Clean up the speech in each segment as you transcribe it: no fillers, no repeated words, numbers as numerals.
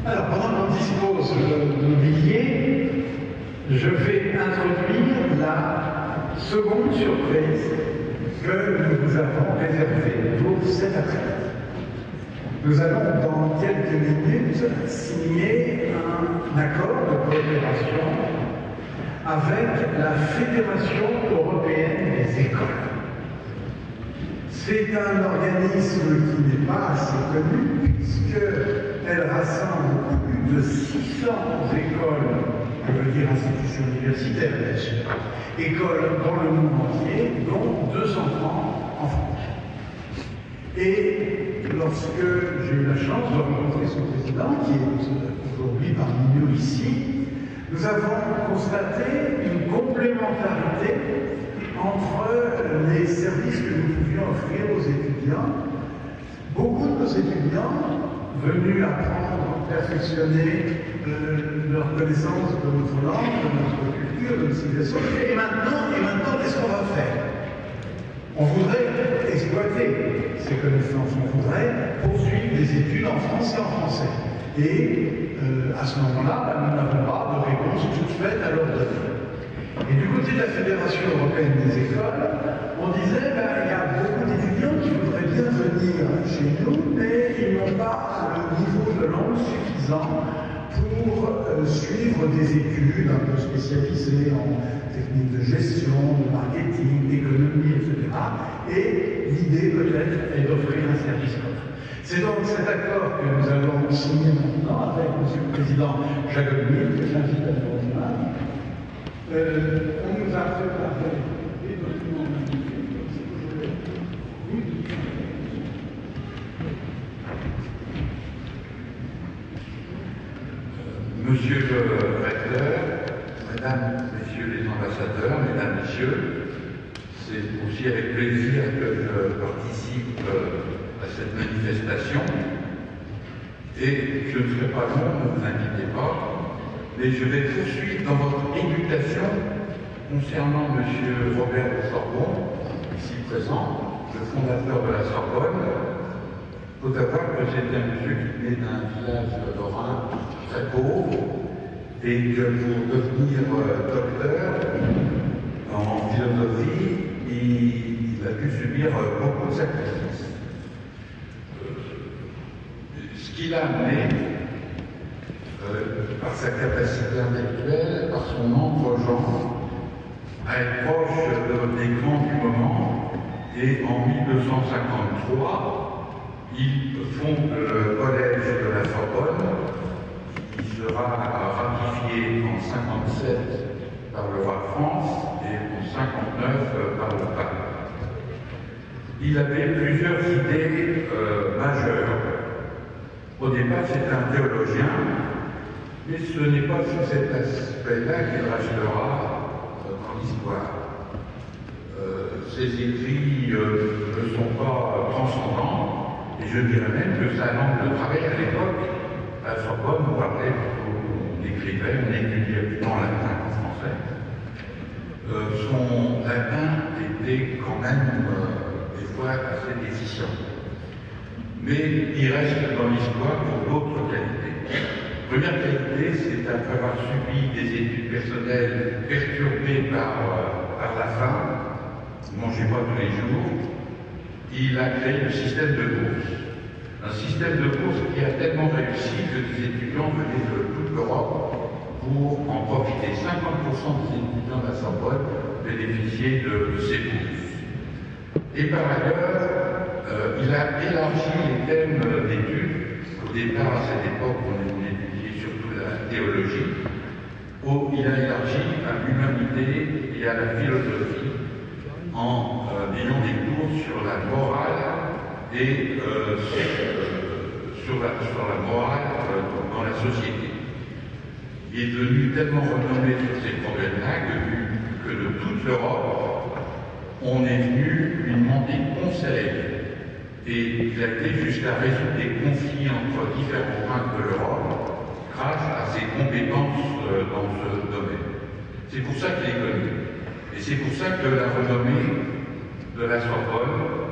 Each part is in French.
Alors, pendant qu'on dispose de mobilier, je vais introduire la seconde surprise que nous vous avons réservée pour cet après-midi. Nous allons, dans quelques minutes, signer un accord de coopération avec la Fédération européenne des écoles. C'est un organisme qui n'est pas assez connu, puisqu'elle rassemble plus de 600 écoles, je veux dire institutions universitaires, bien sûr, écoles dans le monde entier, dont 230 en France. Et lorsque j'ai eu la chance de rencontrer son président, qui est aujourd'hui parmi nous ici, nous avons constaté une complémentarité entre les services que nous pouvions offrir aux étudiants. Beaucoup de nos étudiants venus apprendre, perfectionner leur connaissance de notre langue, de notre culture, de notre civilisation. Et maintenant, qu'est-ce qu'on va faire? On voudrait exploiter ces connaissances, on voudrait poursuivre des études en français et en français. Et à ce moment-là, nous n'avons pas de réponse toute faite à leur donner. Et du côté de la Fédération européenne des écoles, on disait il y a beaucoup d'étudiants qui voudraient bien venir chez nous, mais ils n'ont pas le niveau de langue suffisant pour suivre des études un peu spécialisées en techniques de gestion, de marketing, d'économie, etc. Et l'idée peut-être est d'offrir un service commun. C'est donc cet accord que nous allons signer maintenant avec M. le Président Jacobin, que j'invite à nous rejoindre. On nous a préparé des documents magnifiques, comme c'est que je vais vous dire. Monsieur le recteur, mesdames, messieurs les ambassadeurs, mesdames, messieurs, c'est aussi avec plaisir que je participe à cette manifestation. Et je ne serai pas long, ne vous inquiétez pas. Mais je vais poursuivre dans votre éducation concernant M. Robert de Sorbonne, ici présent, le fondateur de la Sorbonne. Il faut savoir que c'était un monsieur qui venait d'un village lorrain très pauvre et que pour devenir docteur en philosophie, il a dû subir beaucoup de sacrifices. Ce qui l'a amené, par sa capacité intellectuelle, par son entre-genre, à être proche des grands du moment, et en 1253, il fonde le collège de la Sorbonne, qui sera ratifié en 57 par le roi de France et en 59 par le pape. Il avait plusieurs idées majeures. Au départ, c'était un théologien, mais ce n'est pas sous cet aspect-là qu'il restera dans l'histoire. Ses écrits ne sont pas transcendants, et je dirais même que sa langue de travail à l'époque, à la Sorbonne, on écrivait, on étudiait plutôt en latin qu'en français. Son latin était quand même des fois assez déficient. Mais il reste dans l'histoire pour d'autres qualités. Première qualité, c'est après avoir subi des études personnelles perturbées par la faim, ne mangeait pas tous les jours, il a créé le système de bourse. Un système de bourse qui a tellement réussi que des étudiants venaient de toute l'Europe pour en profiter. 50% des étudiants de la Sorbonne bénéficiaient de ces bourses. Et par ailleurs, il a élargi les thèmes d'études. Au départ, à cette époque, on étudiait surtout la théologie. Il a élargi à l'humanité et à la philosophie en ayant des cours sur la morale et sur la morale dans la société. Il est devenu tellement renommé sur ces problèmes-là que de toute l'Europe, on est venu lui demander conseil. Et il a été jusqu'à résoudre des conflits entre différents points de l'Europe grâce à ses compétences dans ce domaine. C'est pour ça qu'il est connu. Et c'est pour ça que la renommée de la Sorbonne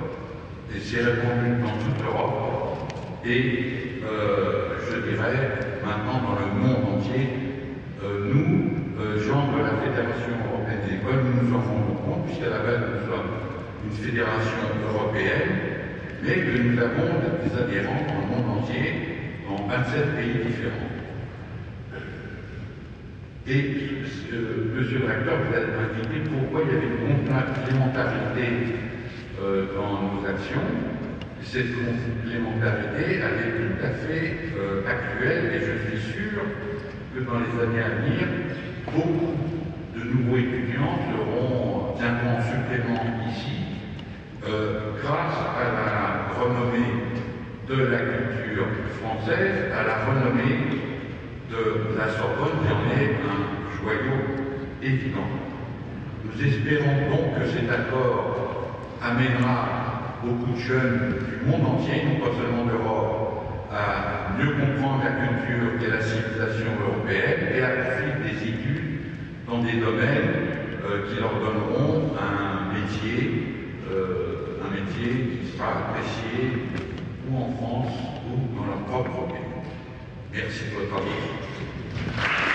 s'est répandue dans toute l'Europe et, je dirais, dirais, maintenant dans le monde entier. Nous, gens de la Fédération européenne des écoles, nous nous en rendons compte, puisqu'à la base nous sommes une fédération européenne, mais que nous avons des adhérents dans le monde entier, dans 27 pays différents. Et monsieur le recteur, vous avez indiqué pourquoi il y avait une complémentarité dans nos actions. Cette complémentarité, elle est tout à fait actuelle, et je suis sûr que dans les années à venir, beaucoup de nouveaux étudiants viendront en supplément ici, grâce à la renommée de la culture française, à la renommée de la Sorbonne, qui en est un joyau évident. Nous espérons donc que cet accord amènera beaucoup de jeunes du monde entier, non pas seulement d'Europe, à mieux comprendre la culture et la civilisation européenne et à poursuivre des études dans des domaines qui leur donneront un métier qui sera apprécié ou en France ou dans leur propre pays. Merci de votre attention.